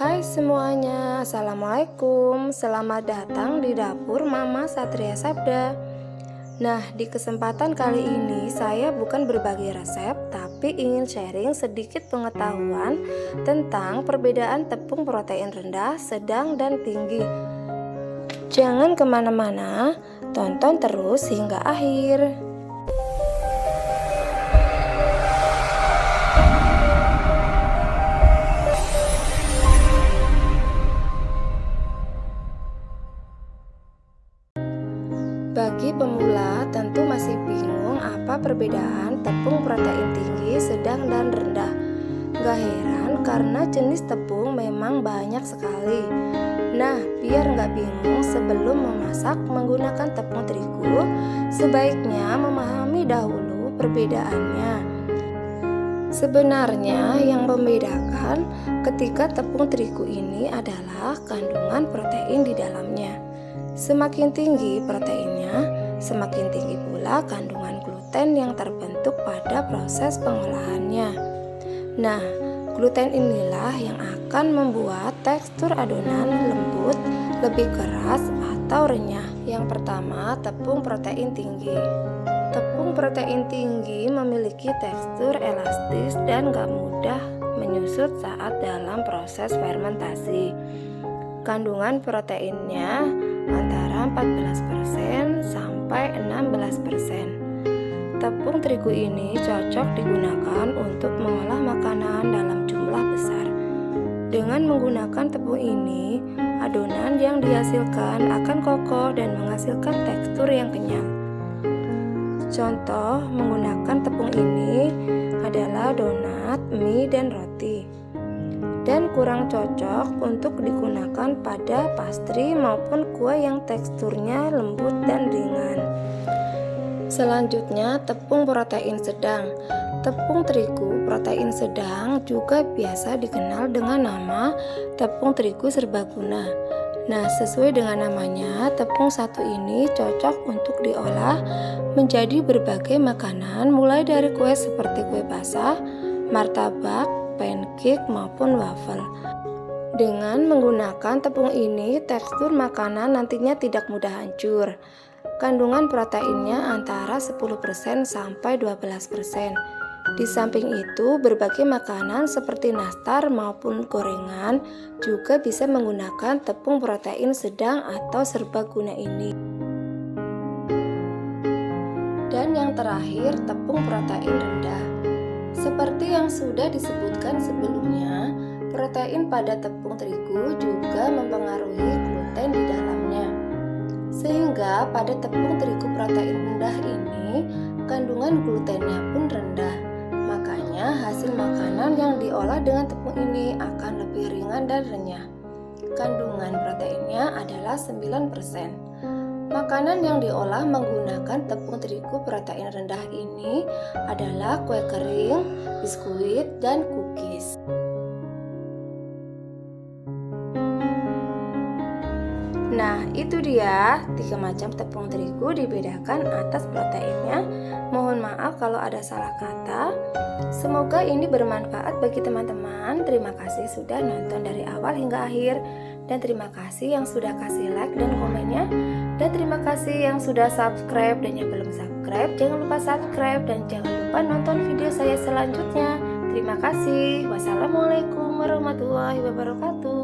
Hai semuanya, Assalamualaikum. Selamat datang di dapur Mama Satria Sabda. Nah, di kesempatan kali ini saya bukan berbagi resep, tapi ingin sharing sedikit pengetahuan tentang perbedaan tepung protein rendah, sedang, dan tinggi. Jangan kemana-mana, tonton terus hingga akhir. Bagi pemula tentu masih bingung apa perbedaan tepung protein tinggi, sedang, dan rendah. Gak heran karena jenis tepung memang banyak sekali. Nah, biar gak bingung sebelum memasak menggunakan tepung terigu, sebaiknya memahami dahulu perbedaannya. Sebenarnya yang membedakan ketika tepung terigu ini adalah kandungan protein di dalamnya. Semakin tinggi proteinnya, semakin tinggi pula kandungan gluten yang terbentuk pada proses pengolahannya. Nah, gluten inilah yang akan membuat tekstur adonan lembut, lebih keras atau renyah. Yang pertama, tepung protein tinggi. Tepung protein tinggi memiliki tekstur elastis dan gak mudah menyusut saat dalam proses fermentasi. Kandungan proteinnya antara 14% sampai 16%. Tepung terigu ini cocok digunakan untuk mengolah makanan dalam jumlah besar. Dengan menggunakan tepung ini, adonan yang dihasilkan akan kokoh dan menghasilkan tekstur yang kenyal. Contoh menggunakan tepung ini adalah donat, mie, dan roti. Dan kurang cocok untuk digunakan pada pastry maupun kue yang teksturnya lembut dan ringan. Selanjutnya, tepung protein sedang. Tepung terigu protein sedang juga biasa dikenal dengan nama tepung terigu serbaguna. Nah, sesuai dengan namanya, tepung satu ini cocok untuk diolah menjadi berbagai makanan, mulai dari kue seperti kue basah, martabak, pancake maupun waffle. Dengan menggunakan tepung ini, tekstur makanan nantinya tidak mudah hancur. Kandungan proteinnya antara 10% sampai 12%. Di samping itu, berbagai makanan seperti nastar maupun gorengan juga bisa menggunakan tepung protein sedang atau serbaguna ini. Dan yang terakhir, tepung protein rendah. Seperti yang sudah disebutkan sebelumnya, protein pada tepung terigu juga mempengaruhi gluten di dalamnya. Sehingga pada tepung terigu protein rendah ini, kandungan glutennya pun rendah. Makanya hasil makanan yang diolah dengan tepung ini akan lebih ringan dan renyah. Kandungan proteinnya adalah 9%. Makanan yang diolah menggunakan tepung terigu protein rendah ini adalah kue kering, biskuit, dan cookies. Nah, itu dia 3 macam tepung terigu dibedakan atas proteinnya. Mohon maaf kalau ada salah kata. Semoga ini bermanfaat bagi teman-teman. Terima kasih sudah nonton dari awal hingga akhir. Dan terima kasih yang sudah kasih like dan komennya. Dan terima kasih yang sudah subscribe. Dan yang belum subscribe, jangan lupa subscribe. Dan jangan lupa nonton video saya selanjutnya. Terima kasih. Wassalamualaikum warahmatullahi wabarakatuh.